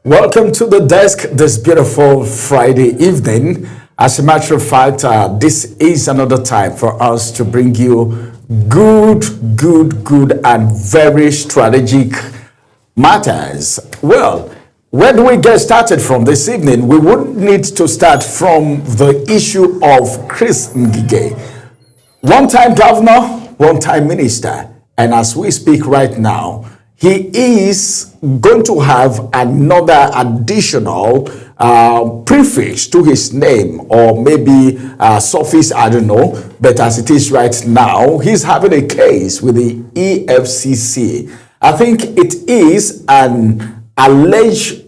Welcome to the desk this beautiful Friday evening. As a matter of fact, this is another time for us to bring you good, and very strategic matters. Well, where do we get started from this evening? We would need to start from the issue of Chris Ngige, one-time governor, one-time minister, and as we speak right now, he is going to have another additional prefix to his name, or maybe suffix, I don't know. But as it is right now, he's having a case with the EFCC. I think it is an alleged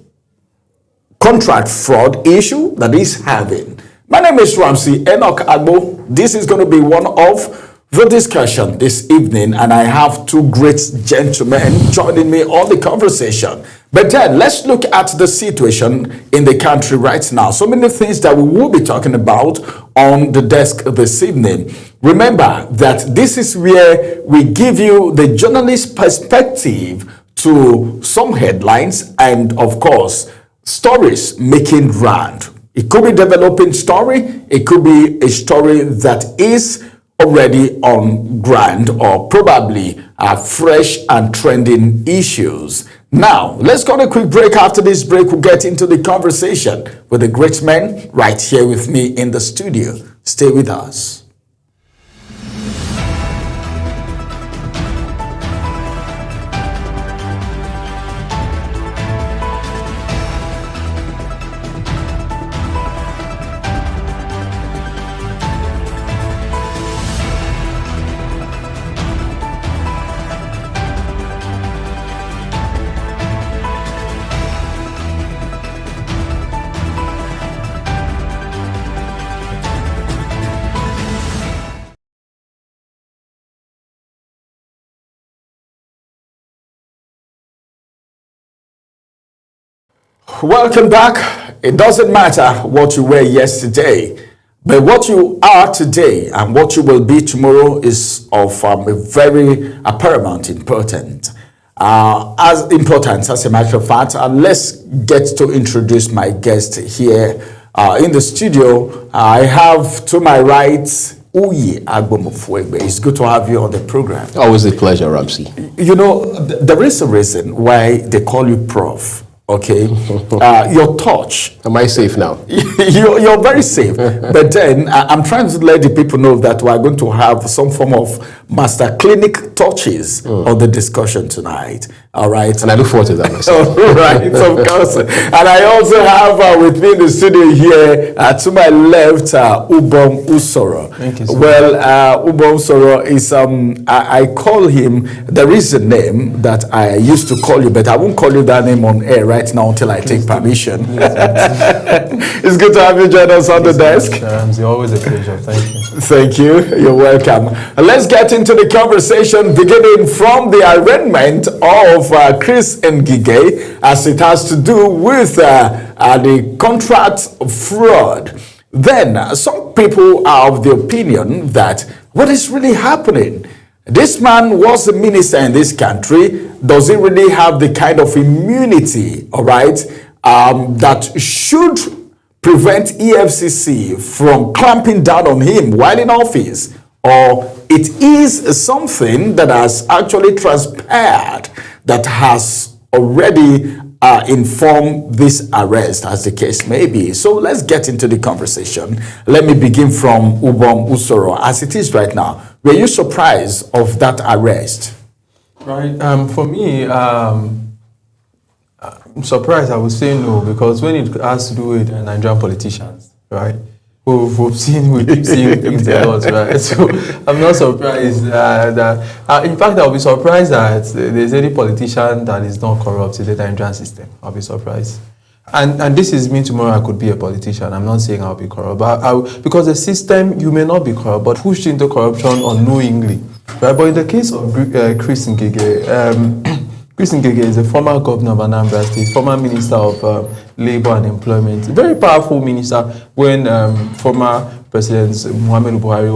contract fraud issue that he's having. My name is Ramsey Enoch Agbo. This is going to be one of the discussion this evening, and I have two great gentlemen joining me on the conversation. But then let's look at the situation in the country right now. So many things that we will be talking about on the desk this evening. Remember that this is where we give you the journalist perspective to some headlines and, of course, stories making round. It could be developing story, it could be a story that is already on ground, or probably fresh and trending issues. Now, let's go on a quick break. After this break, we'll get into the conversation with the great men right here with me in the studio. Stay with us. Welcome back. It doesn't matter what you were yesterday, but what you are today and what you will be tomorrow is of a very paramount importance. As a matter of fact, let's get to introduce my guest here in the studio. I have to my right Uyi Agbomofuegbe. It's good to have you on the program. Always a pleasure, Ramsey. You know, there is a reason why they call you Prof. Okay, your touch. Am I safe now? You're very safe. But then I'm trying to let the people know that we're going to have some form of master clinic touches on the discussion tonight. All right. And I look forward to that myself. All right, of course. And I also have with me in the studio here, to my left, Ubom Usoro. Thank you so much. Ubom Usoro is, I call him, there is a name that I used to call you, but I won't call you that name on air right now until I take permission. It's good to have you join us on the desk. It's always a pleasure. Thank you. Thank you. You're welcome. Let's get into the conversation, beginning from the arraignment of Chris Ngige, as it has to do with the contract fraud. Then some people are of the opinion that what is really happening? This man was a minister in this country. Does he really have the kind of immunity, all right, that should prevent EFCC from clamping down on him while in office? Or it is something that has actually transpired that has already informed this arrest, as the case may be. So let's get into the conversation. Let me begin from Ubom Usoro. As it is right now, were you surprised of that arrest? Right. For me, I'm surprised. I would say no, because when it has to do with Nigerian politicians, right? We keep seeing things a lot, right? So I'm not surprised that. In fact, I'll be surprised that there's any politician that is not corrupt in the Nigerian system. I'll be surprised. And this is me tomorrow. I could be a politician. I'm not saying I'll be corrupt, but because the system, you may not be corrupt, but pushed into corruption unknowingly, right? But in the case of Chris Ngige, Chris Ngige is a former governor of Anambra State, former minister of labor and employment, a very powerful minister when former President Muhammadu Buhari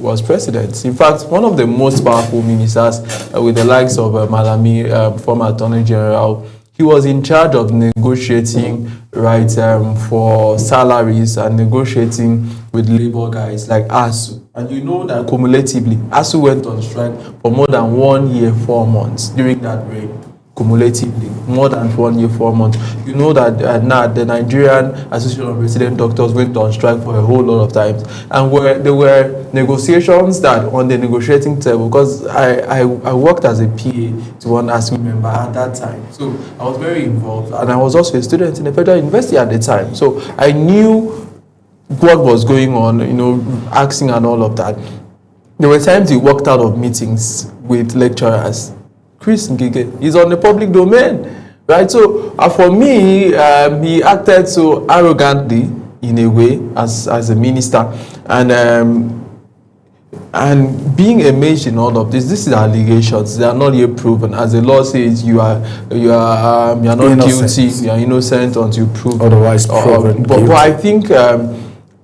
was president. In fact, one of the most powerful ministers with the likes of Malami, former Attorney General. he was in charge of negotiating, right, for salaries and negotiating with labor guys like ASU. And you know that cumulatively, ASU went on strike for more than 1 year, 4 months during that reign. Cumulatively, more than 1 year, 4 months. You know that now the Nigerian Association of Resident Doctors went on strike for a whole lot of times, and there were negotiations that on the negotiating table, because I worked as a PA to one ASU member at that time, so I was very involved, and I was also a student in a federal university at the time, so I knew what was going on, you know, asking and all of that. There were times he walked out of meetings with lecturers. Chris Ngige is on the public domain, right? So for me, he acted so arrogantly in a way as a minister, and being amazed in all of this. This is allegations; they are not yet proven. As the law says, you are not innocent. guilty, you are innocent until proven Otherwise proven but I think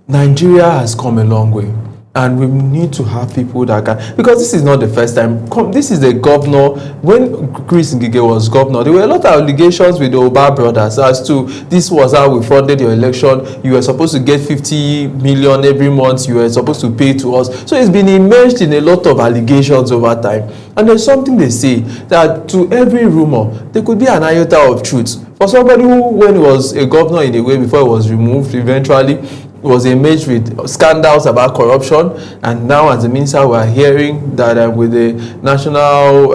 Nigeria has come a long way. And we need to have people that can, because this is not the first time. This is the governor. When Chris Ngige was governor, there were a lot of allegations with the Oba brothers as to this was how we funded your election. You were supposed to get 50 million every month. You were supposed to pay to us. So it's been immersed in a lot of allegations over time. And there's something they say that to every rumor, there could be an iota of truth. For somebody who, when he was a governor in a way before he was removed eventually, was imaged with scandals about corruption, and now as a minister we are hearing that with the national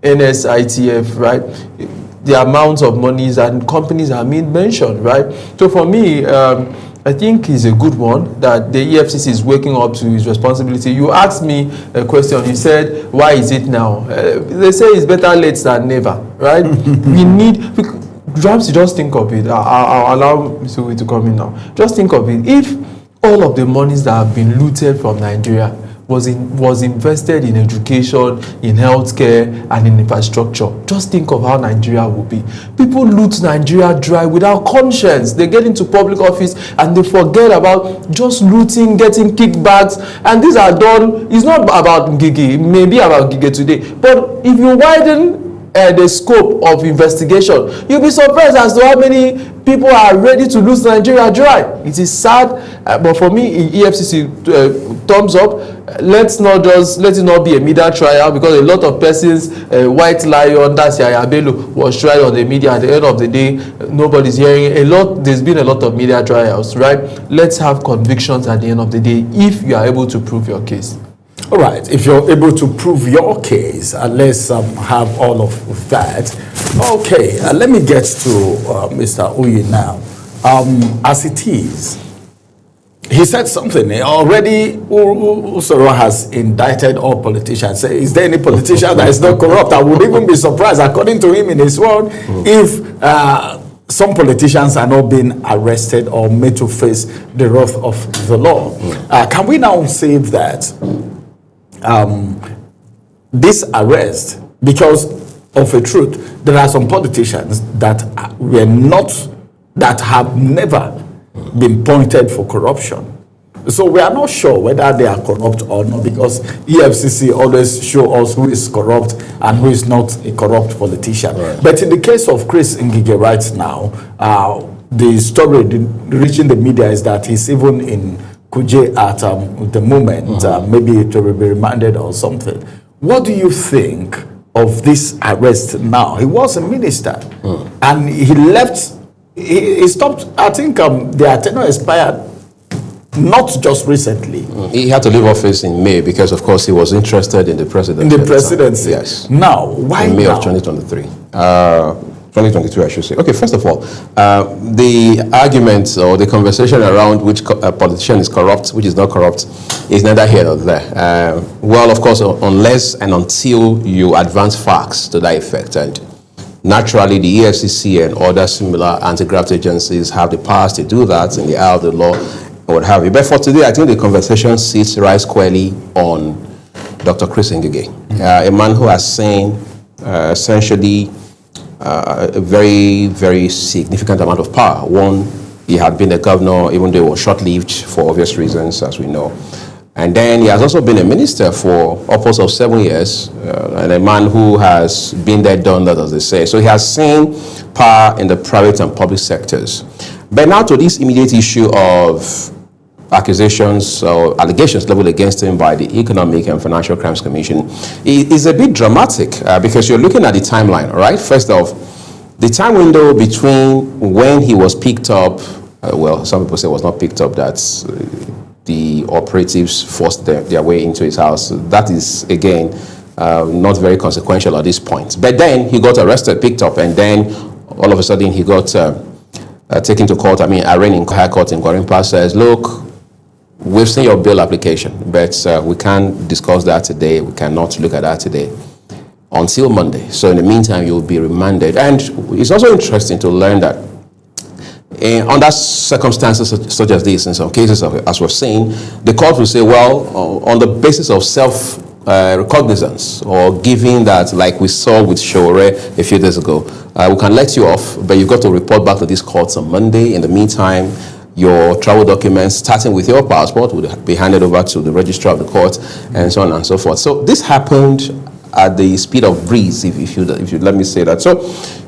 NSITF, right, the amounts of monies and companies are being mentioned, right? So for me, I think it's a good one that the EFCC is waking up to its responsibility. You asked me a question, you said, why is it now? They say it's better late than never, right? We need... Ramsey, just think of it. I'll allow Mr. to come in now. Just think of it. If all of the monies that have been looted from Nigeria was invested in education, in healthcare, and in infrastructure, just think of how Nigeria would be. People loot Nigeria dry without conscience. They get into public office and they forget about just looting, getting kickbacks, and these are done. It's not about Ngige. It may be about Ngige today, but if you widen the scope of investigation, you'll be surprised as to how many people are ready to lose Nigeria dry. It is sad, but for me, EFCC thumbs up. Let it not be a media trial, because a lot of persons, White Lion, that's Yaya Bello, was tried on the media. At the end of the day, nobody's hearing a lot. There's been a lot of media trials, right? Let's have convictions at the end of the day if you are able to prove your case. All right, if you're able to prove your case, let's have all of that. Okay, let me get to Mr. Uyi now. As it is, he said something already. Usoro has indicted all politicians. Is there any politician that is not corrupt? I would even be surprised, according to him in his word, if some politicians are not being arrested or made to face the wrath of the law. Can we now say that this arrest, because of a truth, there are some politicians that have never been pointed for corruption. So we are not sure whether they are corrupt or not, because EFCC always show us who is corrupt and who is not a corrupt politician. Right. But in the case of Chris Ngige right now, the story reaching the media is that he's even in Kuje at the moment. Maybe it will be remanded or something. What do you think of this arrest now? He was a minister and he left. He stopped. I think the tenure expired not just recently. He had to leave office in May because, of course, he was interested in the presidency. In the presidency. Yes. Now, why in May now? of 2023. 2022, I should say. Okay, first of all, the argument or the conversation around which politician is corrupt, which is not corrupt, is neither here nor there. Well, of course, unless and until you advance facts to that effect. And naturally, the EFCC and other similar anti-graft agencies have the powers to do that in the eye of the law and what have you. But for today, I think the conversation sits right squarely on Dr. Chris Ngige, a man who has seen essentially a very, very significant amount of power. One, he had been a governor, even though it was short-lived for obvious reasons, as we know. And then he has also been a minister for upwards of 7 years, and a man who has been there, done that, as they say. So he has seen power in the private and public sectors. But now to this immediate issue of accusations or allegations leveled against him by the Economic and Financial Crimes Commission, it is a bit dramatic because you're looking at the timeline, all right? First off, the time window between when he was picked up, well, some people say it was not picked up, that's the operatives forced their way into his house. That is, again, not very consequential at this point. But then he got arrested, picked up, and then all of a sudden he got taken to court. Arraigned in High Court in Gwarinpa says, look, we've seen your bail application, but we can't discuss that today. We cannot look at that today until Monday. So in the meantime, you'll be remanded. And it's also interesting to learn that under circumstances such as this, in some cases, as we've seen, the court will say, well, on the basis of self-recognizance, or giving that, like we saw with Shore a few days ago, we can let you off, but you've got to report back to these courts on Monday. In the meantime, your travel documents, starting with your passport, would be handed over to the registrar of the court, and so on and so forth. So this happened at the speed of breeze, if you let me say that. So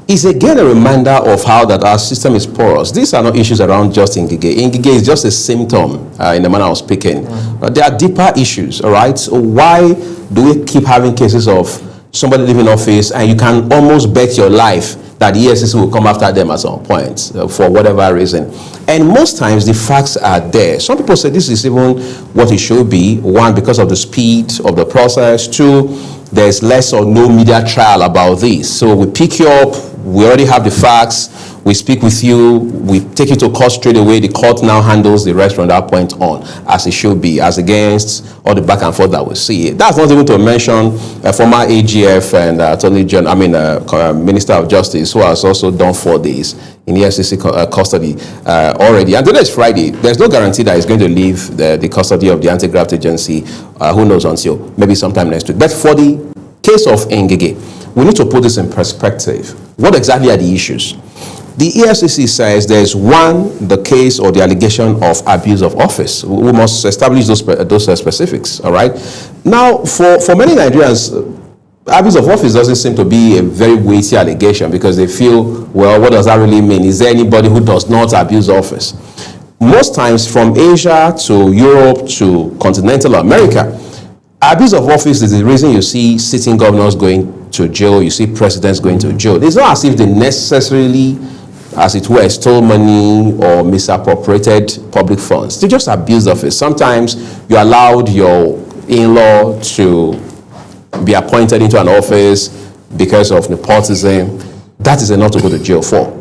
it's again a reminder of how that our system is porous. These are not issues around just Ngige. Ngige is just a symptom in the manner of speaking. There are deeper issues, all right? So why do we keep having cases of somebody leaving office and you can almost bet your life that the EFCC will come after them at some point for whatever reason? And most times the facts are there. Some people say this is even what it should be. One, because of the speed of the process. Two, there's less or no media trial about this. So we pick you up, we already have the facts, we speak with you, we take you to court straight away. The court now handles the rest from that point on, as it should be, as against all the back and forth that we see. That's not even to mention former AGF and Minister of Justice, who has also done 4 days in EFCC custody already. And today is Friday. There's no guarantee that he's going to leave the custody of the anti-graft agency, who knows, until maybe sometime next week. But for the case of Ngige, we need to put this in perspective. What exactly are the issues? The EFCC says there's the case or the allegation of abuse of office. We must establish those specifics, all right? Now, for many Nigerians, abuse of office doesn't seem to be a very weighty allegation, because they feel, well, what does that really mean? Is there anybody who does not abuse office? Most times, from Asia to Europe to continental America, abuse of office is the reason you see sitting governors going to jail, you see presidents going to jail. It's not as if they necessarily, as it were, stole money or misappropriated public funds. They just abuse office. Sometimes you allowed your in-law to be appointed into an office because of nepotism. That is enough to go to jail for.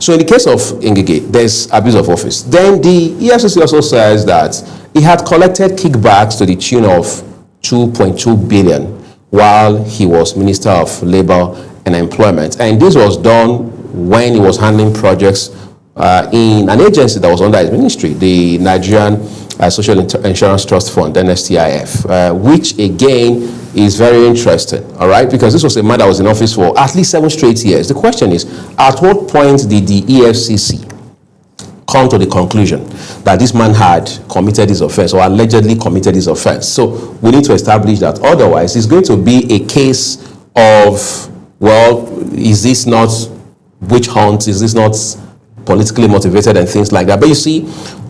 So in the case of Ngige, there's abuse of office. Then the EFCC also says that he had collected kickbacks to the tune of 2.2 billion while he was Minister of Labor and Employment. And this was done when he was handling projects in an agency that was under his ministry, the Nigerian Social Insurance Trust Fund, NSTIF, which again is very interesting, all right? Because this was a man that was in office for at least 7 straight years. The question is, at what point did the EFCC come to the conclusion that this man had committed this offense or allegedly committed this offense? So we need to establish that. Otherwise, it's going to be a case of, well, is this not witch hunt? Is this not politically motivated and things like that? But you see,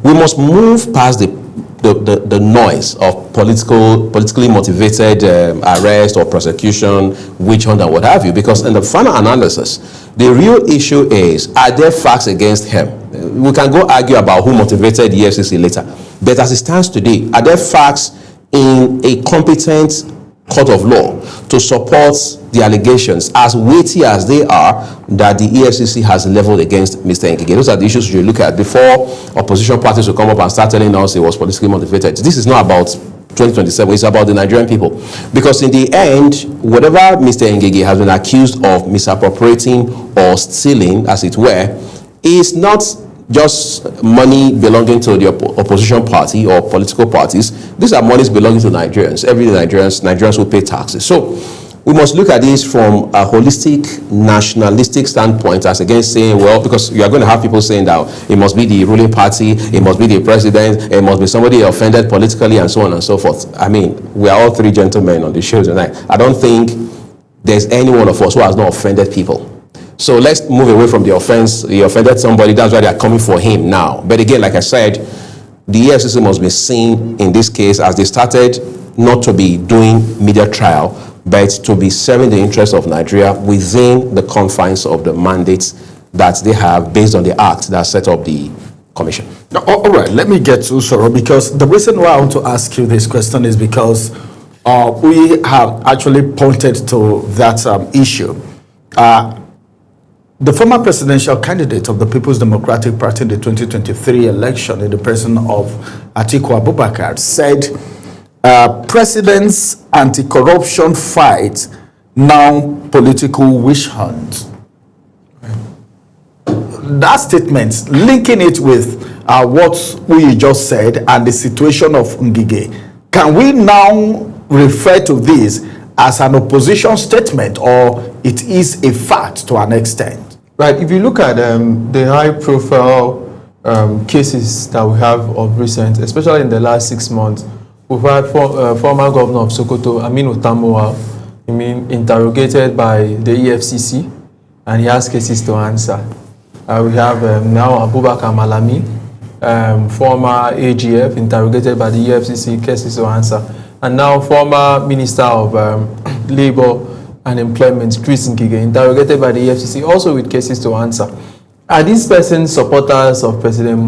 we must move past the noise of politically motivated arrest or prosecution, witch hunt and what have you, because in the final analysis, the real issue is, are there facts against him? We can go argue about who motivated the EFCC later, but as it stands today, are there facts in a competent court of law to support the allegations, as weighty as they are, that the EFCC has leveled against Mr. Ngige? Those are the issues you look at before opposition parties will come up and start telling us it was politically motivated. This is not about 2027, it's about the Nigerian people. Because in the end, whatever Mr. Ngige has been accused of misappropriating or stealing, as it were, is not just money belonging to the opposition party or political parties. These are monies belonging to Nigerians. Every Nigerians who pay taxes. So we must look at this from a holistic, nationalistic standpoint, as against saying, well, because you are going to have people saying that it must be the ruling party, it must be the president, it must be somebody offended politically, and so on and so forth. I mean, we are all three gentlemen on the show tonight. I don't think there's any one of us who has not offended people. So let's move away from the offense. He offended somebody, that's why they are coming for him now. But again, like I said, the EFCC must be seen in this case as they started not to be doing media trial, but to be serving the interests of Nigeria within the confines of the mandates that they have based on the act that set up the commission. All right, let me get to Soro, because the reason why I want to ask you this question is because we have actually pointed to that issue. The former presidential candidate of the People's Democratic Party in the 2023 election, in the person of Atiku Abubakar, said president's anti-corruption fight now political witch hunt. That statement, linking it with what we just said and the situation of Ngige, can we now refer to this as an opposition statement, or it is a fact to an extent? Right, if you look at the high-profile cases that we have of recent, especially in the last 6 months, we've had former governor of Sokoto, Aminu Tambuwal, interrogated by the EFCC, and he has cases to answer. We have now Abubakar Malami, former AGF, interrogated by the EFCC, cases to answer. And now former Minister of Labour and Employment, Chris Ngige, interrogated by the EFCC, also with cases to answer. Are these persons supporters of President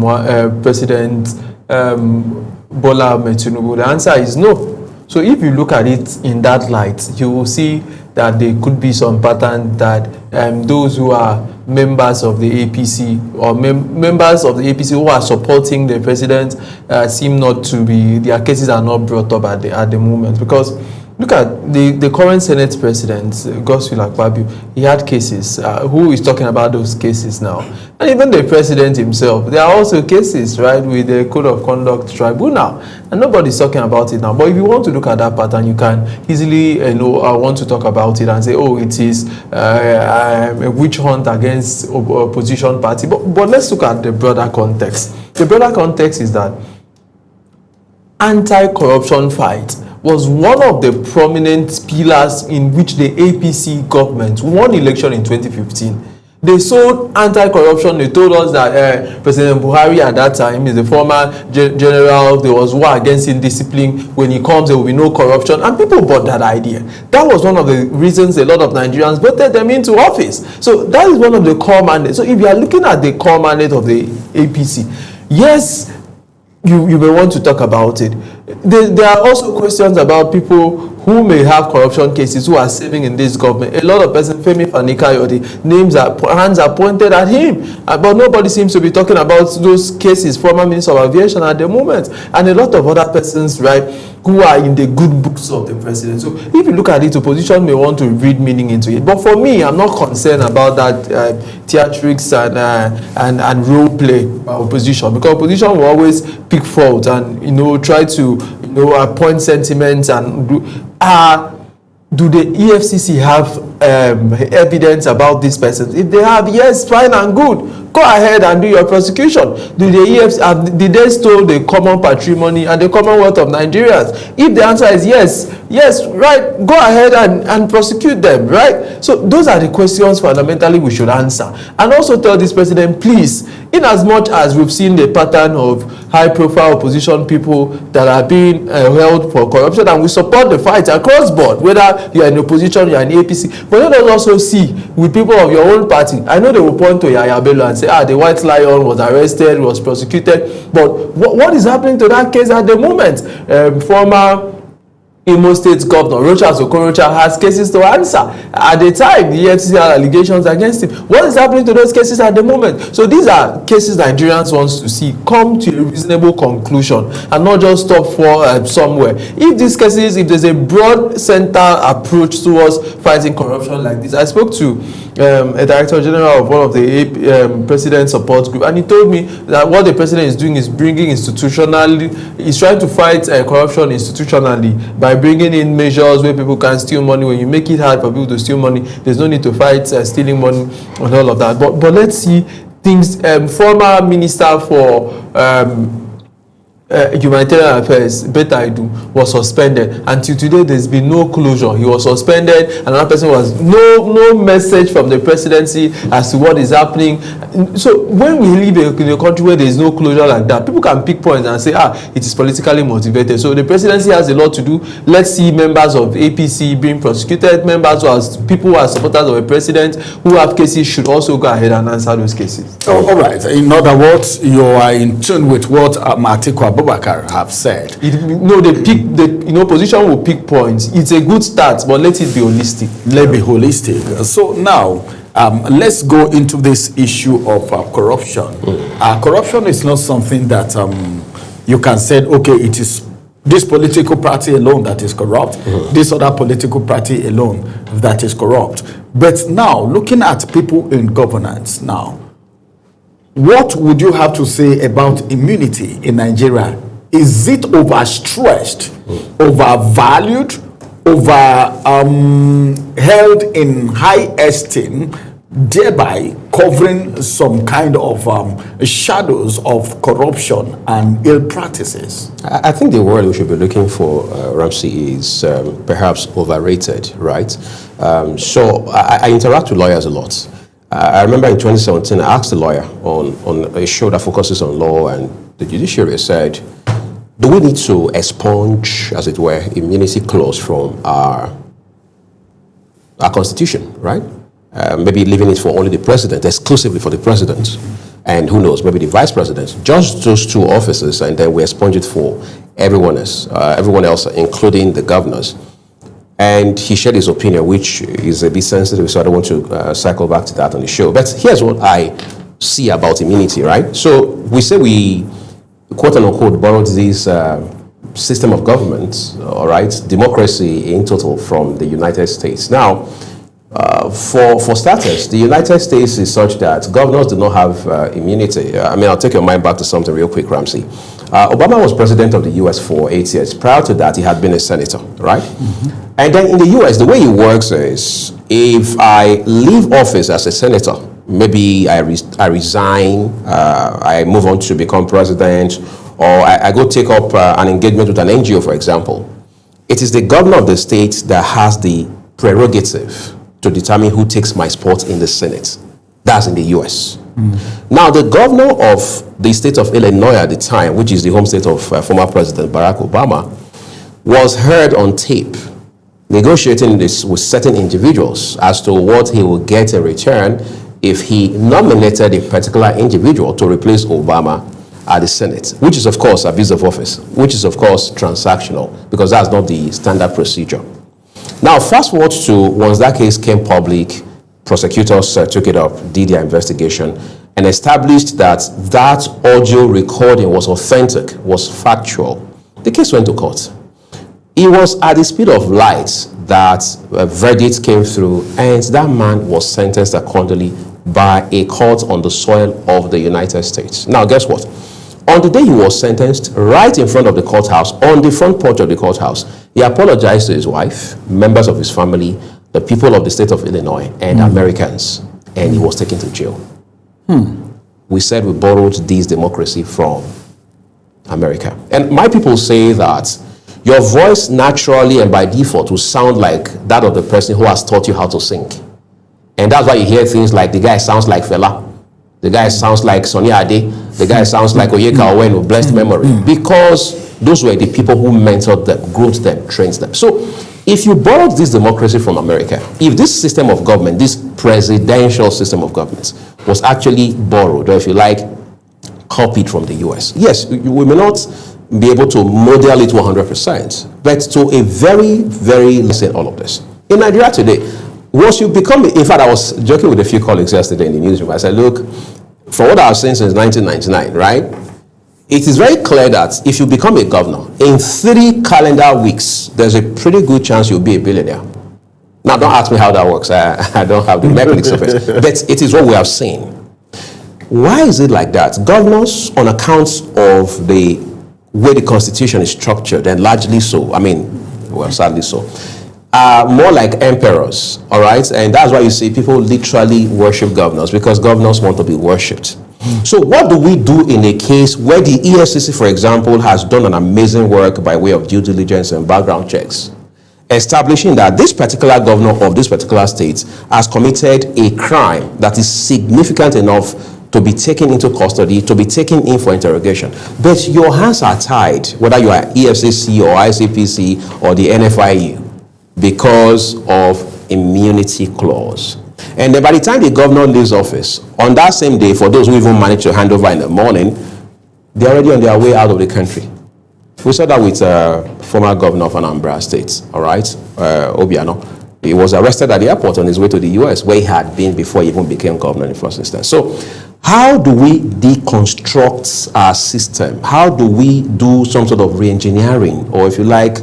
Bola Ahmed Tinubu? The answer is no. So if you look at it in that light, you will see that there could be some pattern that those who are members of the APC or members of the APC who are supporting the president seem not to be, their cases are not brought up at the moment. Because look at the current Senate president, Godswill Akpabio. He had cases. Who is talking about those cases now? And even the president himself, there are also cases, right, with the Code of Conduct Tribunal, and nobody's talking about it now. But if you want to look at that pattern, you can easily, want to talk about it and say, oh, it is a witch hunt against opposition party. But let's look at the broader context. The broader context is that anti-corruption fight was one of the prominent pillars in which the APC government won election in 2015. They sold anti-corruption. They told us that President Buhari at that time is the former general. There was war against indiscipline. When he comes, there will be no corruption. And people bought that idea. That was one of the reasons a lot of Nigerians voted them into office. So that is one of the core mandates. So if you are looking at the core mandate of the APC, yes, you may want to talk about it. There are also questions about people who may have corruption cases who are serving in this government. A lot of persons, Femi Fani-Kayode, hands are pointed at him, but nobody seems to be talking about those cases. Former Minister of Aviation at the moment, and a lot of other persons, right, who are in the good books of the president. So if you look at it, opposition may want to read meaning into it. But for me, I'm not concerned about that theatrics and role play by opposition, because opposition will always pick fault and try to point sentiments and do the EFCC have evidence about this person? If they have, yes, fine and good. Go ahead and do your prosecution. Did they stole the common patrimony and the commonwealth of Nigerians? If the answer is yes, right, go ahead and prosecute them, right? So those are the questions fundamentally we should answer. And also tell this president, please, in as much as we've seen the pattern of high-profile opposition people that are being held for corruption, and we support the fight across board, whether you are in opposition, you are in APC, but let us also see with people of your own party. I know they will point to Yahaya Bello and say, the White Lion was arrested, was prosecuted, but what is happening to that case at the moment? Former Imo State Governor Rochas Okorocha has cases to answer. At the time, the EFCC had allegations against him. What is happening to those cases at the moment? So these are cases Nigerians want to see come to a reasonable conclusion and not just stop for somewhere. If these cases, if there's a broad center approach towards fighting corruption like this, I spoke to a director general of one of the president support group, and he told me that what the president is doing is bringing he's trying to fight corruption institutionally by by bringing in measures where people can steal money. When you make it hard for people to steal money, there's no need to fight stealing money and all of that. But let's see things. Former Minister for Humanitarian Affairs, Betaidu, was suspended. Until today, there's been no closure. He was suspended. Another person was no message from the presidency as to what is happening. So when we live in a country where there is no closure like that, people can pick points and say, it is politically motivated. So the presidency has a lot to do. Let's see members of APC being prosecuted. Members people who are supporters of a president who have cases should also go ahead and answer those cases. Oh, all right. In other words, you are in tune with what Atiku Abubakar have said. Opposition will pick points. It's a good start, but let it be holistic. Let it be holistic. So now, let's go into this issue of corruption. Corruption is not something that you can say, okay, it is this political party alone that is corrupt, this other political party alone that is corrupt. But now, looking at people in governance now, what would you have to say about immunity in Nigeria? Is it overstressed, overvalued, held in high esteem, thereby covering some kind of shadows of corruption and ill practices? I think the word we should be looking for, Ramsey, is perhaps overrated, right? So I interact with lawyers a lot. I remember in 2017, I asked a lawyer on a show that focuses on law, and the judiciary said, do we need to expunge, as it were, immunity clause from our constitution, right? Maybe leaving it for only the president, exclusively for the president, and who knows, maybe the vice president, just those two offices, and then we expunge it for everyone else, including the governors. And he shared his opinion, which is a bit sensitive, so I don't want to cycle back to that on the show. But here's what I see about immunity, right? So we say we, quote unquote, borrowed this system of government, all right, democracy in total, from the United States. Now, for starters, the United States is such that governors do not have immunity. I'll take your mind back to something real quick, Ramsey. Obama was president of the U.S. for 8 years. Prior to that, he had been a senator, right? And then in the U.S., the way it works is, if I leave office as a senator, maybe I resign, I move on to become president, or I go take up an engagement with an NGO, for example, it is the governor of the state that has the prerogative to determine who takes my spot in the Senate. That's in the U.S. Now, the governor of the state of Illinois at the time, which is the home state of former President Barack Obama, was heard on tape negotiating this with certain individuals as to what he would get in return if he nominated a particular individual to replace Obama at the Senate, which is, of course, abuse of office, which is, of course, transactional, because that's not the standard procedure. Now, fast forward to once that case came public, prosecutors took it up, did their investigation, and established that that audio recording was authentic, was factual. The case went to court. It was at the speed of light that a verdict came through, and that man was sentenced accordingly by a court on the soil of the United States. Now, guess what? On the day he was sentenced, right in front of the courthouse, on the front porch of the courthouse, he apologized to his wife, members of his family, the people of the state of Illinois, and Americans, and he was taken to jail. We said we borrowed this democracy from America. And my people say that your voice naturally and by default will sound like that of the person who has taught you how to sing. And that's why you hear things like, the guy sounds like Fela, the guy sounds like Sonny Ade, the guy sounds like Oyeka Owenu, blessed memory, because those were the people who mentored them, groomed them, trained them. So if you borrowed this democracy from America, if this system of government, this presidential system of government, was actually borrowed, or if you like, copied from the US, yes, we may not be able to model it 100%, but to a very, very listen all of this. In Nigeria today, once you become, in fact, I was joking with a few colleagues yesterday in the newsroom. I said, look, for what I've seen since 1999, right, it is very clear that if you become a governor, in 3 calendar weeks, there's a pretty good chance you'll be a billionaire. Now, don't ask me how that works. I don't have the mechanics of it. But it is what we have seen. Why is it like that? Governors, on account of the way the Constitution is structured, and largely so, I mean, well, sadly so, are more like emperors, all right? And that's why you see people literally worship governors, because governors want to be worshipped. So what do we do in a case where the EFCC, for example, has done an amazing work by way of due diligence and background checks, establishing that this particular governor of this particular state has committed a crime that is significant enough to be taken into custody, to be taken in for interrogation. But your hands are tied, whether you are EFCC or ICPC or the NFIU, because of immunity clause. And then by the time the governor leaves office, on that same day, for those who even manage to hand over in the morning, they're already on their way out of the country. We saw that with former governor of Anambra State, all right, Obiano. He was arrested at the airport on his way to the US, where he had been before he even became governor in the first instance. So how do we deconstruct our system? How do we do some sort of re-engineering, or if you like,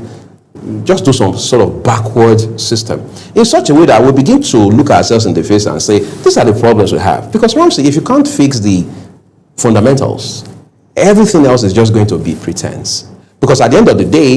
just do some sort of backward system in such a way that we begin to look ourselves in the face and say, these are the problems we have. Because honestly, if you can't fix the fundamentals, everything else is just going to be pretense. Because at the end of the day,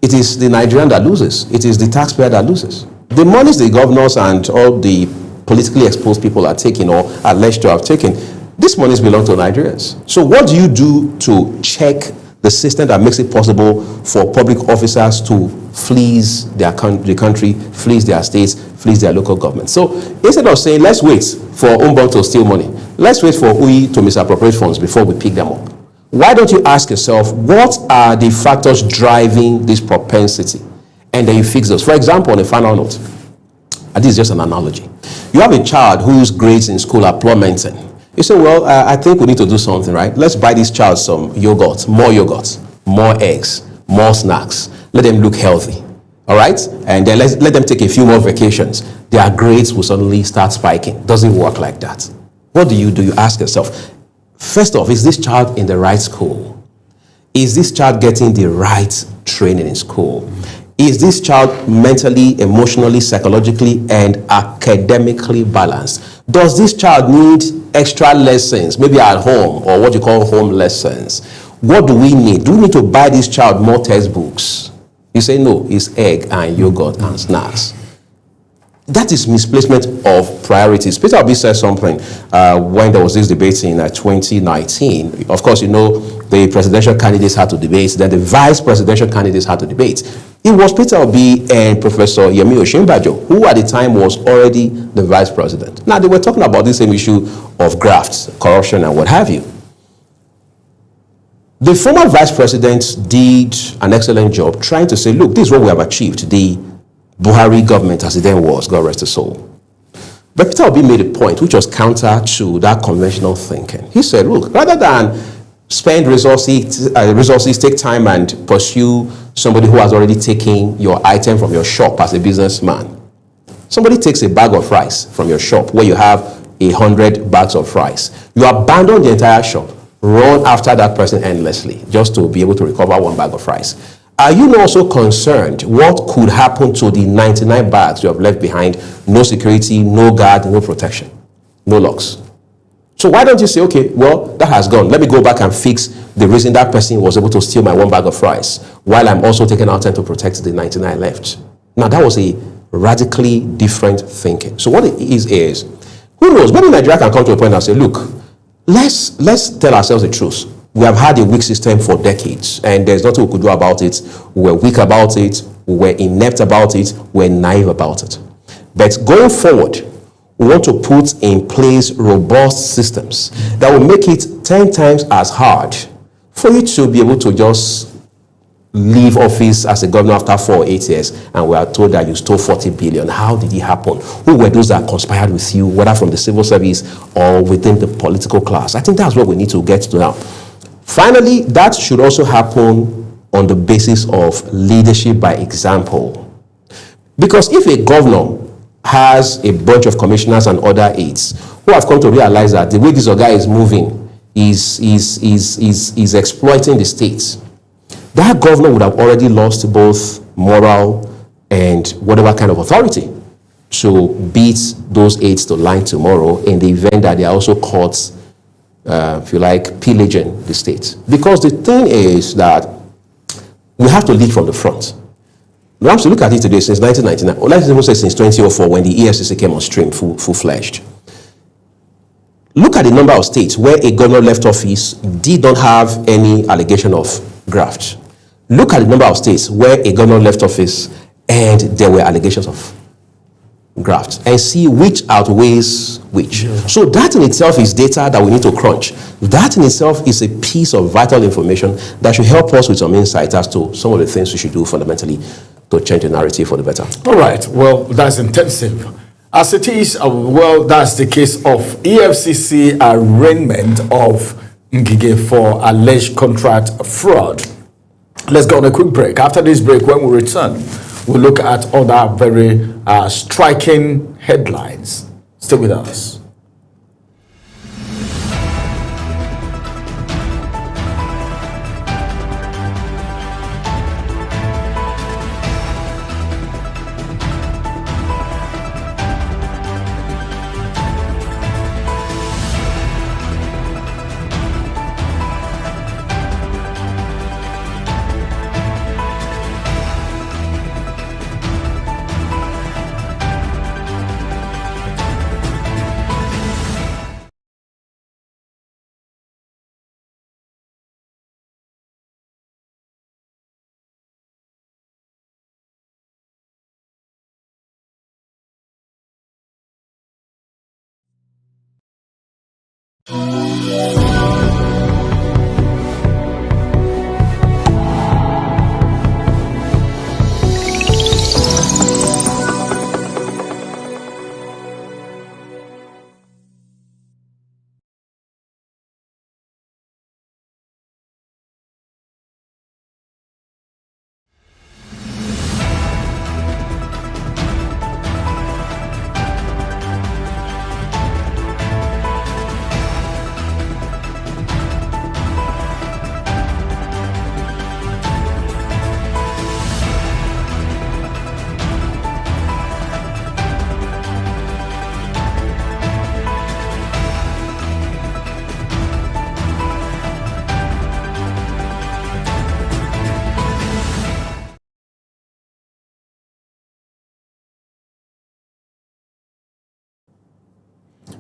it is the Nigerian that loses. It is the taxpayer that loses. The monies the governors and all the politically exposed people are taking or alleged to have taken, these monies belong to Nigerians. So what do you do to check the system that makes it possible for public officers to fleece the country, fleece their states, fleece their local government? So instead of saying, let's wait for Umbong to steal money, let's wait for UI to misappropriate funds before we pick them up. Why don't you ask yourself, what are the factors driving this propensity? And then you fix those. For example, on a final note, and this is just an analogy. You have a child whose grades in school are plummeting. You say, well, I think we need to do something, right? Let's buy this child some yogurt, more eggs, more snacks. Let them look healthy, all right? And then let them take a few more vacations. Their grades will suddenly start spiking. Doesn't work like that. What do? You ask yourself, first off, is this child in the right school? Is this child getting the right training in school? Is this child mentally, emotionally, psychologically, and academically balanced? Does this child need extra lessons, maybe at home, or what you call home lessons? What do we need? Do we need to buy this child more textbooks? You say, no, it's egg and yogurt and snacks. That is misplacement of priorities. Peter Obi said something when there was this debate in 2019. Of course, you know, the presidential candidates had to debate, then the vice presidential candidates had to debate. It was Peter Obi and Professor Yemi Osinbajo, who at the time was already the vice president. Now, they were talking about this same issue of graft, corruption, and what have you. The former vice president did an excellent job trying to say, look, this is what we have achieved. The Buhari government, as it then was, God rest his soul. But Peter Obi made a point which was counter to that conventional thinking. He said, look, rather than spend resources, take time and pursue somebody who has already taken your item from your shop as a businessman. Somebody takes a bag of rice from your shop where you have 100 bags of rice. You abandon the entire shop, run after that person endlessly just to be able to recover one bag of rice. Are you not also concerned what could happen to the 99 bags you have left behind? No security, no guard, no protection, no locks. So why don't you say, okay, well, that has gone. Let me go back and fix the reason that person was able to steal my one bag of rice while I'm also taking out time to protect the 99 left. Now, that was a radically different thinking. So what it is, who knows, maybe Nigeria can come to a point and say, look, let's tell ourselves the truth. We have had a weak system for decades, and there's nothing we could do about it. We were weak about it, we were inept about it, we were naive about it. But going forward, we want to put in place robust systems that will make it 10 times as hard for you to be able to just leave office as a governor after 4 or 8 years, and we are told that you stole 40 billion. How did it happen? Who were those that conspired with you, whether from the civil service or within the political class? I think that's what we need to get to now. Finally, that should also happen on the basis of leadership by example. Because if a governor has a bunch of commissioners and other aides who have come to realize that the way this guy is moving is exploiting the state, that governor would have already lost both moral and whatever kind of authority to beat those aides to line tomorrow in the event that they are also caught, if you like, pillaging the state. Because the thing is that we have to lead from the front. Now, to look at it today, since 1999, or let's even say since 2004, when the EFCC came on stream full-fledged. Look at the number of states where a governor left office did not have any allegation of graft. Look at the number of states where a governor left office and there were allegations of graft, and see which outweighs which. Yeah. So that in itself is data that we need to crunch. That in itself is a piece of vital information that should help us with some insight as to some of the things we should do fundamentally to change the narrative for the better. All right, well, that's intensive. As it is, well, that's the case of EFCC arraignment of Ngige for alleged contract fraud. Let's go on a quick break. After this break, when we return, we'll look at other very striking headlines. Stay with us.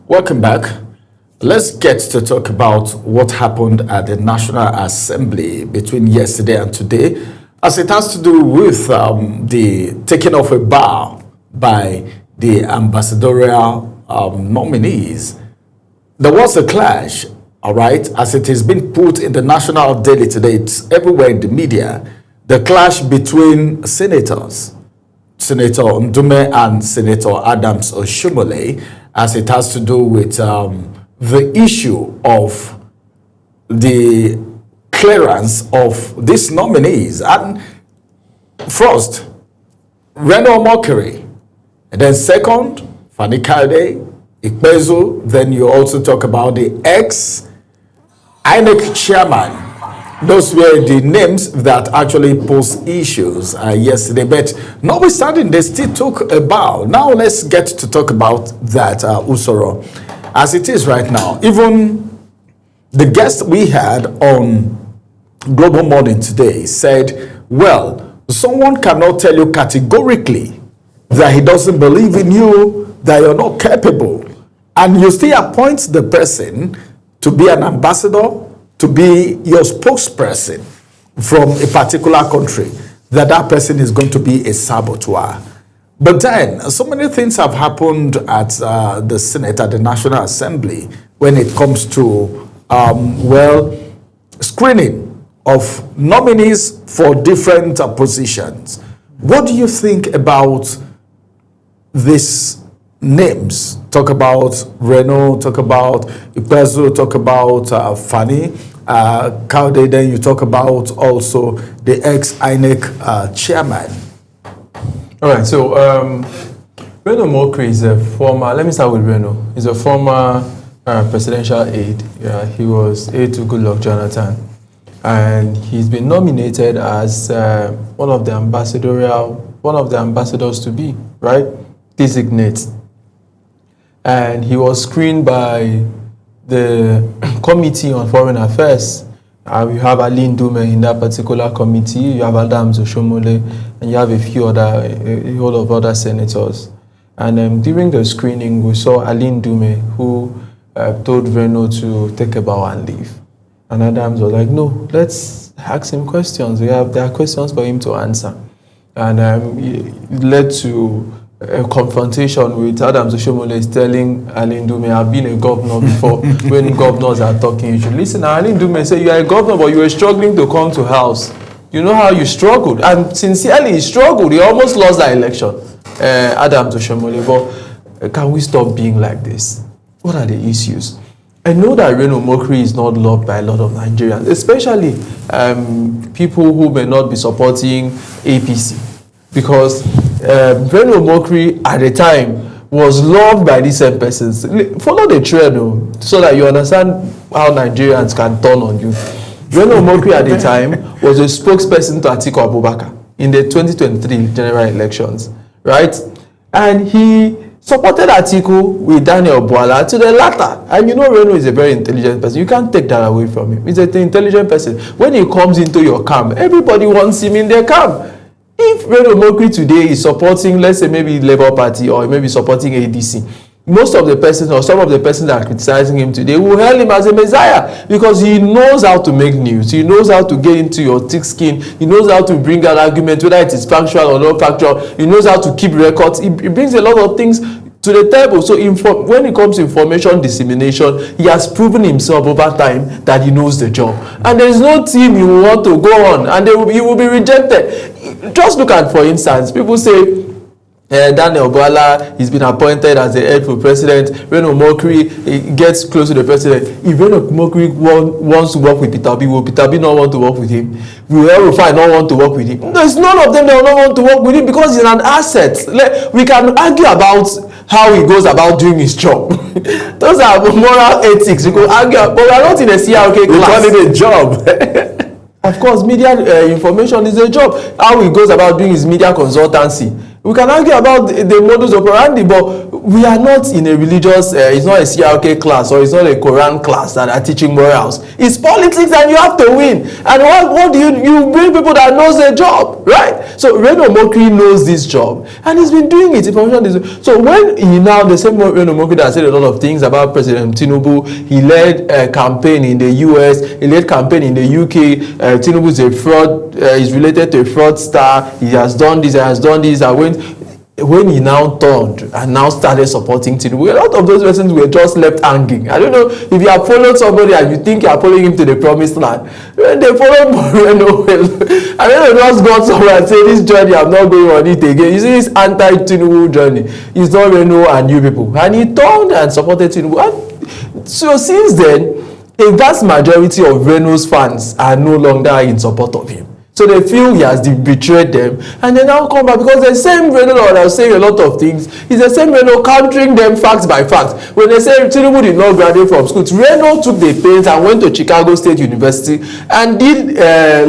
Welcome back. Let's get to talk about what happened at the National Assembly between yesterday and today, as it has to do with the taking off a bow by the ambassadorial nominees. There was a clash, all right, as it has been put in the National Daily today. It's everywhere in the media. The clash between senators, Senator Ndume and Senator Adams Oshomole, as it has to do with the issue of the clearance of these nominees. And first, Reno Omokri, and then second, Fani Kayode, Ikpeazu. Then you also talk about the ex-INEC chairman. Those were the names that actually posed issues yesterday. But notwithstanding, they still took a bow. Now let's get to talk about that, Usoro. As it is right now, even the guest we had on Global Morning today said, well, someone cannot tell you categorically that he doesn't believe in you, that you're not capable, and you still appoint the person to be an ambassador, to be your spokesperson from a particular country, that person is going to be a saboteur. But then, so many things have happened at the Senate, at the National Assembly, when it comes to, well, screening of nominees for different positions. What do you think about these names? Talk about Reno, talk about Ikpeazu, talk about Fani Kayode, then you talk about also the ex-INEC chairman. All right, so Reno Omokri is a former, let me start with Reno. He's a former presidential aide. Yeah, he was aide to Goodluck Jonathan. And he's been nominated as one of the ambassadors to be, right? Designate. And he was screened by the Committee on Foreign Affairs You have Aline Dume in that particular committee. You have Adams Oshomole, and you have a whole of other senators. And during the screening, we saw Aline Dume, who told Reno to take a bow and leave. And Adams was like, no, let's ask him questions. There are questions for him to answer. And it led to a confrontation with Adams Oshomole telling Aline Dume, I've been a governor before. When governors are talking, you should listen. And Aline Dume said, you are a governor, but you were struggling to come to house. You know how you struggled. And sincerely, he struggled. He almost lost that election, Adams Oshomole. But can we stop being like this? What are the issues? I know that Reno Omokri is not loved by a lot of Nigerians, especially people who may not be supporting APC. Because Reno Omokri at the time was loved by these same persons. Follow the trend so that you understand how Nigerians can turn on you. Reno Omokri at the time was a spokesperson to Atiku Abubakar in the 2023 general elections, right? And he supported Atiku with Daniel Bwala to the latter. And you know Reno is a very intelligent person. You can't take that away from him. He's an intelligent person. When he comes into your camp, everybody wants him in their camp. If Reno Omokri today is supporting, let's say maybe Labour Party or maybe supporting ADC, most of the persons or some of the persons that are criticizing him today will hail him as a messiah because he knows how to make news. He knows how to get into your thick skin. He knows how to bring out arguments, whether it is factual or not factual. He knows how to keep records. He brings a lot of things to the table. So when it comes to information dissemination, he has proven himself over time that he knows the job. And there is no team you want to go on, and he will be rejected. Just look at, for instance, people say Daniel Bwala, he's been appointed as the head for president. Reno Omokri gets close to the president. If Reno Omokri wants to work with Peter Obi, will Peter Obi not want to work with him? Will El-Rufai not want to work with him? There's none of them that will not want to work with him because he's an asset. We can argue about how he goes about doing his job. Those are moral ethics. You could argue, but we are not in a CRK class. We call it a job. Of course, media information is a job. How he goes about doing his media consultancy. We can argue about the modus operandi, but we are not in a religious, it's not a CRK class or it's not a Quran class that are teaching morals. It's politics and you have to win. And what do you bring people that knows their job, right? So Reno Omokri knows this job and he's been doing it. So when he now, the same Reno Omokri that said a lot of things about President Tinubu, he led a campaign in the US, he led campaign in the UK, Tinubu is a fraud, is related to a fraudster, he has done this, when he now turned and now started supporting Tinubu, a lot of those persons were just left hanging. I don't know if you have followed somebody and you think you are following him to the promised land. When they followed Moreno, I don't know, just got somewhere and say, this journey, I'm not going on it again. You see, this anti-Tinubu journey, it's not Reno and you people. And he turned and supported Tinubu. And so since then, a vast majority of Reno's fans are no longer in support of him. So they feel he has betrayed them, and they now come back because the same Reno that was saying a lot of things is the same Reno countering them facts by facts. When they say Tinubu did not graduate from school, Reno took the pains and went to Chicago State University and did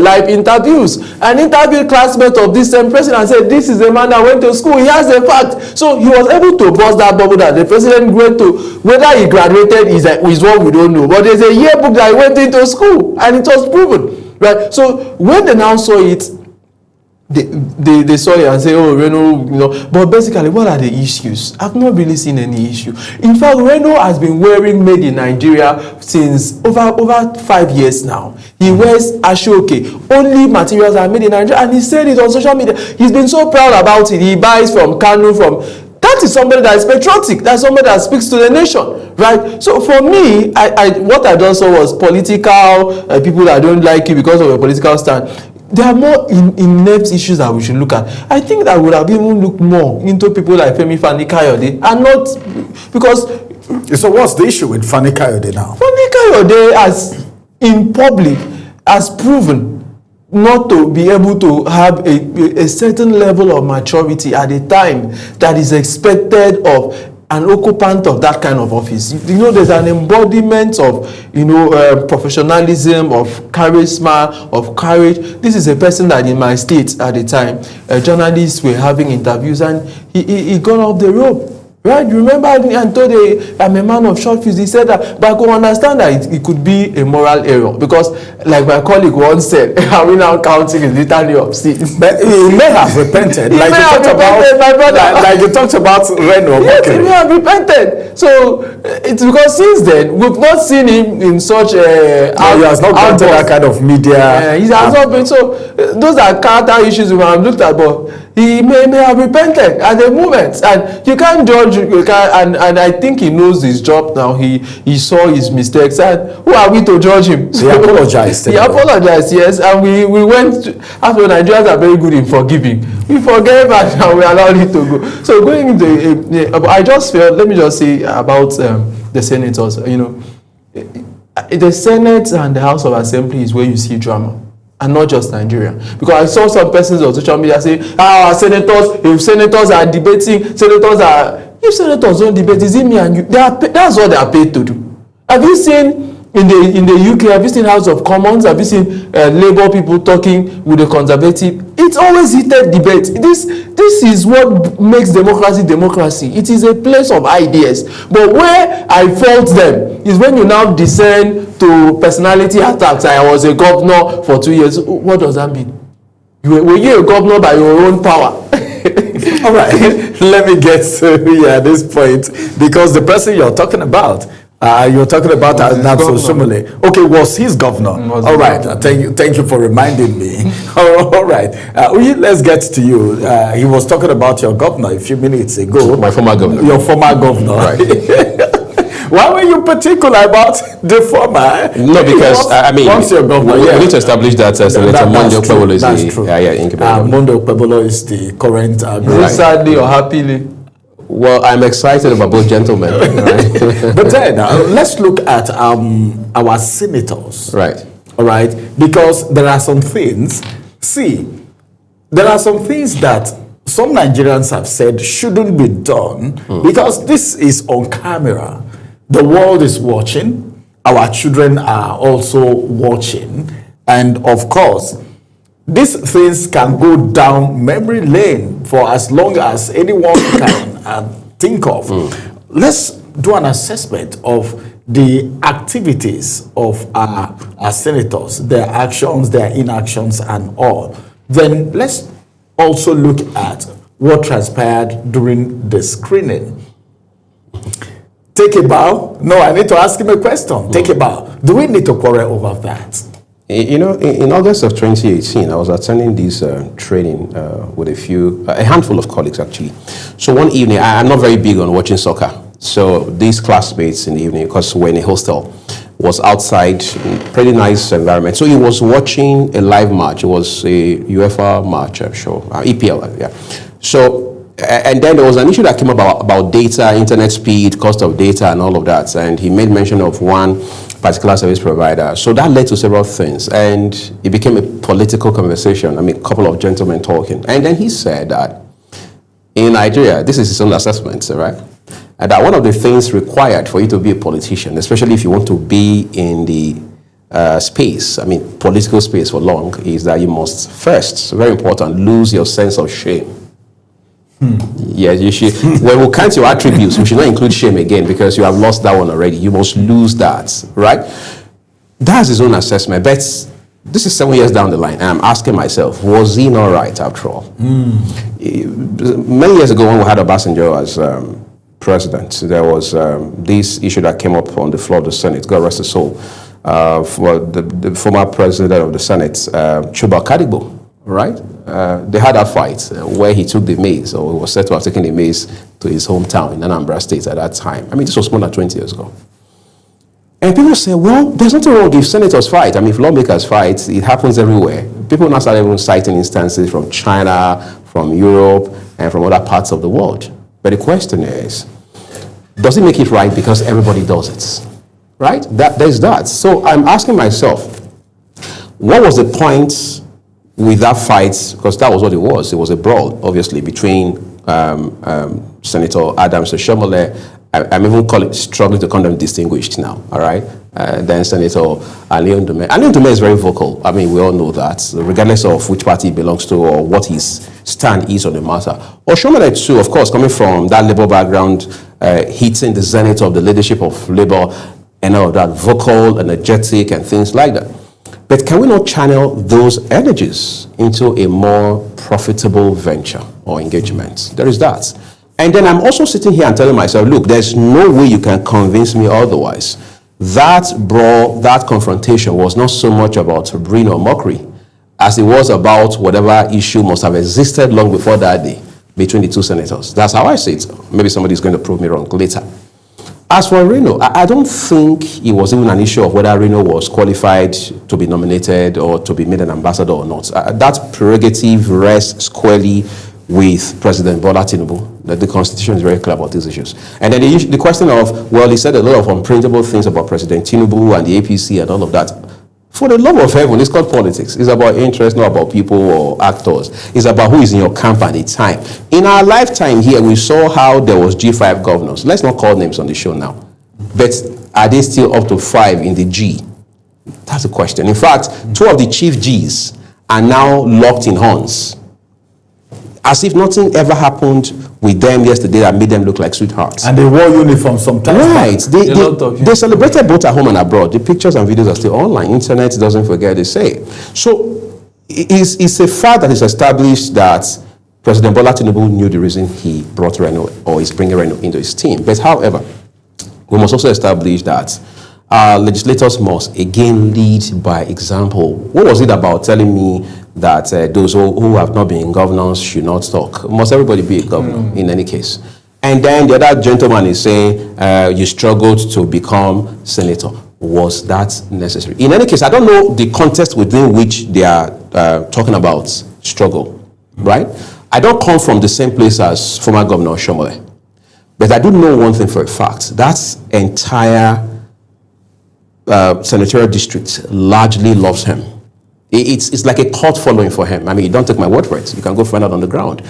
live interviews and interviewed classmates of this same president and said, this is the man that went to school, he has the fact. So he was able to burst that bubble that the president went to. Whether he graduated is what we don't know, but there's a yearbook that he went into school and it was proven. Right, so when they now saw it, they saw it and say, oh, Reno, you know. But basically, what are the issues? I've not really seen any issue. In fact, Reno has been wearing Made in Nigeria since over 5 years now. He wears Ashoke. Only materials are made in Nigeria, and he said it on social media. He's been so proud about it. He buys from Kanu, that is somebody that is patriotic. That's somebody that speaks to the nation, right? So for me, what I just saw was political people that don't like you because of your political stand. There are more in-depth issues that we should look at. I think that would have even looked more into people like Femi Fani-Kayode and not because. So what's the issue with Fani-Kayode now? Fani-Kayode, as in public, has proven not to be able to have a certain level of maturity at a time that is expected of an occupant of that kind of office. You know, there's an embodiment of, professionalism, of charisma, of courage. This is a person that in my state at the time, journalists were having interviews and he got off the rope. Right? Remember, and told I'm a man of short fuse. He said that, but I could understand that it could be a moral error because, like my colleague once said, are we now counting a litany of sins? But he may have repented. He like may you have talked repented, about, my brother. Like you talked about Reno. Yes, he may have repented. So it's because since then we've not seen him in such a. He has not gone to that kind of media. He has not been. So those are character issues we have looked at, but he may have repented at the moment, and you can't judge. And I think he knows his job now. He saw his mistakes, and who are we to judge him? He apologized. He apologized, yes, and we went to, after Nigerians are very good in forgiving. We forgave and we allowed it to go. So going into, I just felt, let me just say about the senators. You know, the Senate and the House of Assembly is where you see drama. And not just Nigeria. Because I saw some persons on social media say, senators, if senators are debating, if senators don't debate, is it me and you? That's what they are paid to do. Have you seen in the UK, have you seen House of Commons? Have you seen Labour people talking with the Conservative? It's always heated debate. This is what makes democracy. It is a place of ideas. But where I fault them is when you now descend to personality attacks. I was a governor for 2 years. What does that mean? Were you a governor by your own power? All right, let me get to this point, because the person you're talking about, you're talking about Natso Sumule. Okay, was his governor. All right, thank you for reminding me. All right, let's get to you. He was talking about your governor a few minutes ago. My former governor. Your former governor. Right. Why were you particular about the former? No, because once your governor, we need to establish that Senator Monday Okpebholo is the Monday Okpebholo is the current. Right. Sadly or happily? Well, I'm excited about both gentlemen. Right? But then let's look at our senators. Right. All right, because there are some things. There are some things that some Nigerians have said shouldn't be done because this is on camera. The world is watching. Our children are also watching. And of course, these things can go down memory lane for as long as anyone can think of. Let's do an assessment of the activities of our senators, their actions, their inactions, and all. Then let's also look at what transpired during the screening. Take a bow. No, I need to ask him a question. Take a bow. Do we need to quarrel over that? You know, in August of 2018, I was attending this training with a handful of colleagues, actually. So one evening, I'm not very big on watching soccer. So these classmates in the evening, because we're in a hostel, was outside, pretty nice environment. So he was watching a live match. It was a UEFA match, I'm sure, EPL, yeah. So, and then there was an issue that came about data, internet speed, cost of data, and all of that. And he made mention of one particular service provider. So that led to several things, and it became a political conversation. I mean, a couple of gentlemen talking. And then he said that in Nigeria, this is his own assessment, right? And that one of the things required for you to be a politician, especially if you want to be in the space, I mean, political space for long, is that you must first, very important, lose your sense of shame. Yes, you should. When we count your attributes, we should not include shame again because you have lost that one already. You must lose that, right? That's his own assessment. But this is 7 years down the line, and I'm asking myself, was he not right after all? Many years ago, when we had Obasanjo as president, there was this issue that came up on the floor of the Senate, God rest his soul, for the former president of the Senate, Chuba Kadigbo, right? They had a fight where he took the maize, or he was said to have taken the maize to his hometown in Anambra State at that time. I mean, this was more than 20 years ago. And people say, well, there's nothing wrong if senators fight. I mean, if lawmakers fight, it happens everywhere. People now start even citing instances from China, from Europe, and from other parts of the world. But the question is, does it make it right because everybody does it? Right? There's that. So I'm asking myself, what was the point with that fight? Because that was what it was. It was a brawl, obviously, between Senator Adams Oshiomhole. I'm even struggling to call them distinguished now, all right? then Senator Alion Dume. Alion Dume is very vocal. I mean, we all know that, regardless of which party he belongs to or what his stand is on the matter. Oshomole too, of course, coming from that Labour background, hitting the zenith of the leadership of Labour and all that, vocal, energetic, and things like that. But can we not channel those energies into a more profitable venture or engagement? There is that. And then I'm also sitting here and telling myself, look, there's no way you can convince me otherwise. That brawl, that confrontation was not so much about ruin or mockery as it was about whatever issue must have existed long before that day between the two senators. That's how I see it. Maybe somebody's going to prove me wrong later. As for Reno, I don't think it was even an issue of whether Reno was qualified to be nominated or to be made an ambassador or not. That prerogative rests squarely with President Bola Tinubu. That the Constitution is very clear about these issues. And then the question of, well, he said a lot of unprintable things about President Tinubu and the APC and all of that. For the love of heaven, it's called politics. It's about interest, not about people or actors. It's about who is in your camp at the time. In our lifetime here, we saw how there was G5 governors. Let's not call names on the show now. But are they still up to 5 in the G? That's the question. In fact, 2 of the chief Gs are now locked in horns, as if nothing ever happened with them yesterday that made them look like sweethearts. And they wore uniforms sometimes. Right. They celebrated both at home and abroad. The pictures and videos are still online. Internet doesn't forget, they say. So it's a fact that is established that President Bola Tinubu knew the reason he brought Reno or is bringing Reno into his team. But however, we must also establish that legislators must again lead by example. What was it about telling me that those who have not been governors should not talk? Must everybody be a governor in any case? And then the other gentleman is saying you struggled to become senator. Was that necessary? In any case, I don't know the context within which they are talking about struggle, right? I don't come from the same place as former Governor Oshomole. But I do know one thing for a fact. That entire senatorial district largely loves him. It's like a cult following for him. I mean, don't take my word for it. You can go find out on the ground.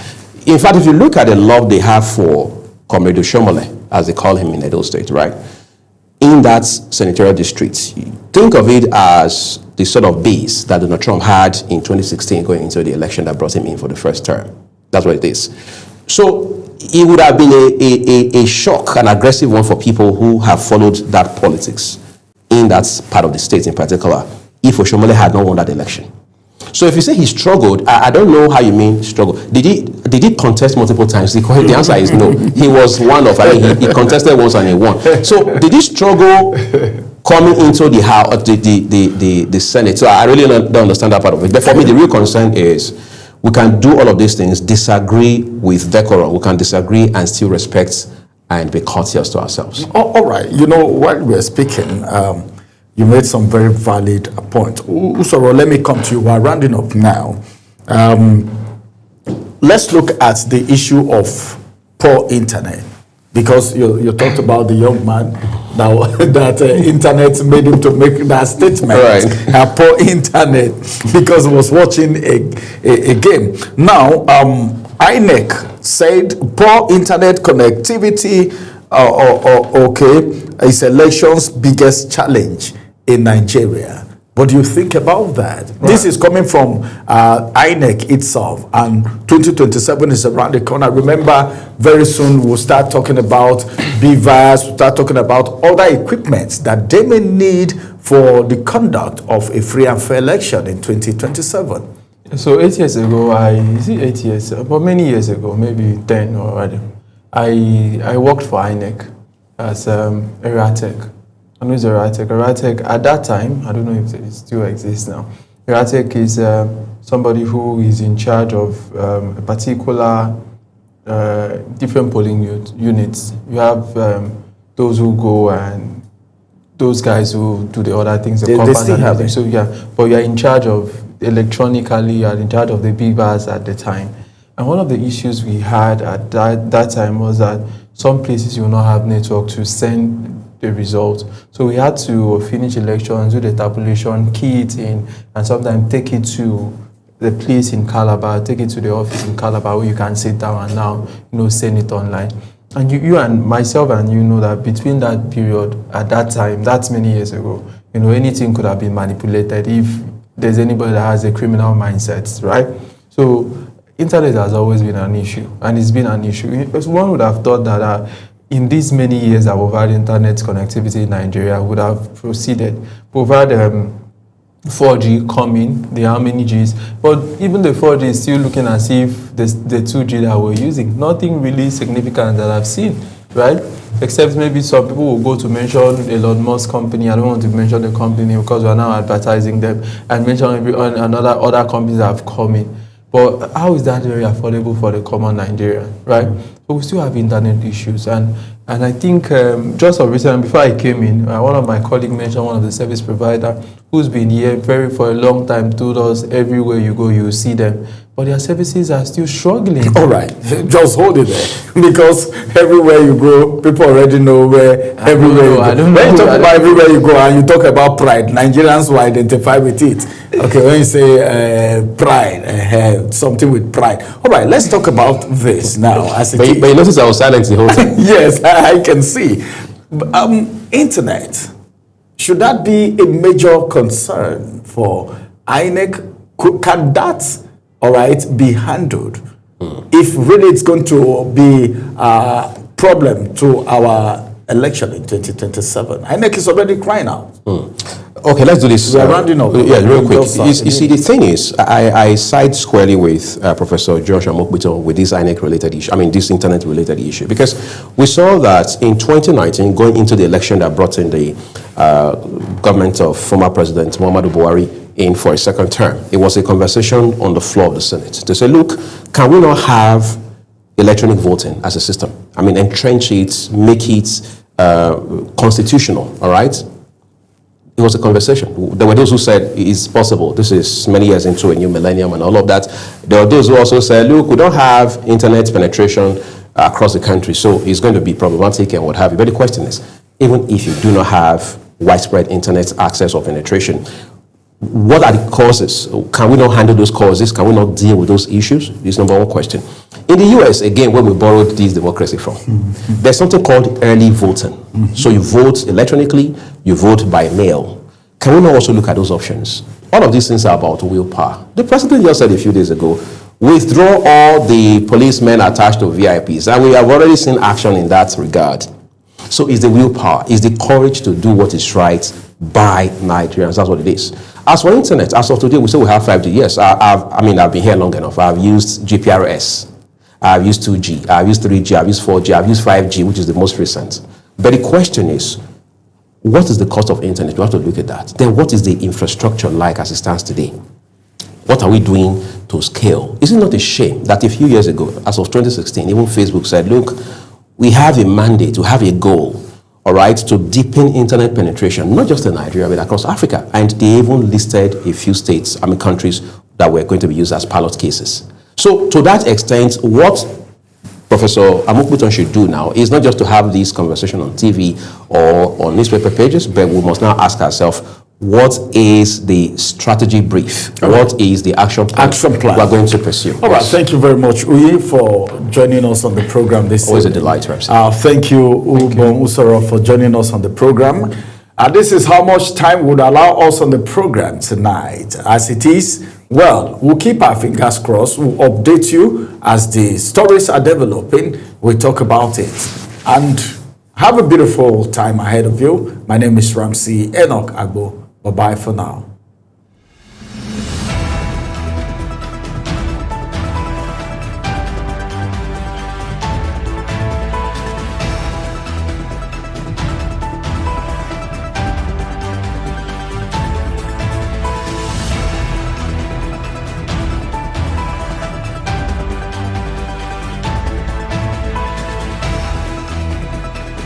In fact, if you look at the love they have for Comrade Oshomole, as they call him in Edo State, right? In that senatorial district, think of it as the sort of base that Donald Trump had in 2016 going into the election that brought him in for the first term. That's what it is. So it would have been a shock, an aggressive one for people who have followed that politics in that part of the state in particular, if Oshomole had not won that election. So if you say he struggled, I don't know how you mean struggle. Did he contest multiple times? The answer is no. He was one of, he contested once and he won. So did he struggle coming into the Senate? So I really don't understand that part of it. But for me, the real concern is we can do all of these things, disagree with decorum. We can disagree and still respect and be courteous to ourselves. All right. You know, while we're speaking, you made some very valid point. Usoro, let me come to you. We're rounding up now. Let's look at the issue of poor internet, because you talked about the young man that internet made him to make that statement. Right. Poor internet because he was watching a game. Now, INEC said poor internet connectivity is election's biggest challenge in Nigeria. What do you think about that? Right. This is coming from INEC itself, and 2027 is around the corner. Remember, very soon we'll start talking about BVAS, we'll start talking about other equipments that they may need for the conduct of a free and fair election in 2027. So 8 years ago, but many years ago, maybe 10 already, I worked for INEC as Eratec. I know it's Eratec. Eratec, at that time, I don't know if it still exists now. Eratec is somebody who is in charge of a particular different polling units. You have those who go and those guys who do the other things. They still have it. So yeah, but you're in charge of electronically, you're in charge of the BVAS at the time. And one of the issues we had at that time was that some places you will not have network to send the result. So we had to finish elections, do the tabulation, key it in, and sometimes take it to the place in Calabar, take it to the office in Calabar where you can sit down and now, send it online. And you and myself and you know that between that period, at that time, that's many years ago, anything could have been manipulated if there's anybody that has a criminal mindset, right? So internet has always been an issue, and it's been an issue. One would have thought that in these many years that we've had internet connectivity in Nigeria, would have proceeded, provide 4G coming, how many Gs, but even the 4G is still looking as if the 2G that we're using, nothing really significant that I've seen, right? Except maybe some people will go to mention Elon Musk company. I don't want to mention the company because we're now advertising them, and mention other companies that have come in. But how is that very affordable for the common Nigerian, right? But we still have internet issues, and I think just of recent, before I came in, one of my colleagues mentioned one of the service provider who's been here for a long time, told us everywhere you go, you see them, but their services are still struggling. All right, just hold it there, because everywhere you go, people already know where everywhere you go. I don't know. When you talk about everywhere you go and you talk about pride, Nigerians will identify with it. Okay, when you say pride, something with pride. All right, let's talk about this now. But you notice I was silent the whole time. Yes, I can see. Internet, should that be a major concern for INEC? Can that, all right, be handled? If really it's going to be a problem to our election in 2027? INEC is already crying out. Okay, let's do this. We're rounding up. Yeah, real quick. You see, the thing is, I side squarely with Professor Josh Amokbito with this INEC-related issue, this internet-related issue, because we saw that in 2019, going into the election that brought in the government of former President Muhammadu Buhari in for a second term, it was a conversation on the floor of the Senate to say, look, can we not have electronic voting as a system? Entrench it, make it constitutional, all right? It was a conversation. There were those who said it's possible. This is many years into a new millennium and all of that. There were those who also said, look, we don't have internet penetration across the country, so it's going to be problematic and what have you. But the question is, even if you do not have widespread internet access or penetration, what are the causes? Can we not handle those causes? Can we not deal with those issues? Is number one question. In the US, again, where we borrowed this democracy from, there's something called early voting. So you vote electronically, you vote by mail. Can we not also look at those options? All of these things are about willpower. The president just said a few days ago, withdraw all the policemen attached to VIPs, and we have already seen action in that regard. So it's the willpower, it's the courage to do what is right by Nigerians. That's what it is. As for internet, as of today, we say we have 5G. Yes, I've been here long enough. I've used GPRS, I've used 2G, I've used 3G, I've used 4G, I've used 5G, which is the most recent. But the question is, what is the cost of internet? We have to look at that. Then what is the infrastructure like as it stands today? What are we doing to scale? Is it not a shame that a few years ago, as of 2016, even Facebook said, look, we have a mandate, to have a goal, all right, to deepen internet penetration, not just in Nigeria, but across Africa. And they even listed a few states, countries that were going to be used as pilot cases. So to that extent, what Professor Amokbito should do now is not just to have this conversation on TV or on newspaper pages, but we must now ask ourselves, what is the strategy brief? What is the action plan we are going to pursue? All right, thank you very much, Uyi, for joining us on the program this Always evening. A delight, Ramsey. Thank you, Ubon Usoro, for joining us on the program. This is how much time would allow us on the program tonight. As it is, well, we'll keep our fingers crossed. We'll update you as the stories are developing. We'll talk about it. And have a beautiful time ahead of you. My name is Ramsey Enoch Agbo. Bye-bye for now.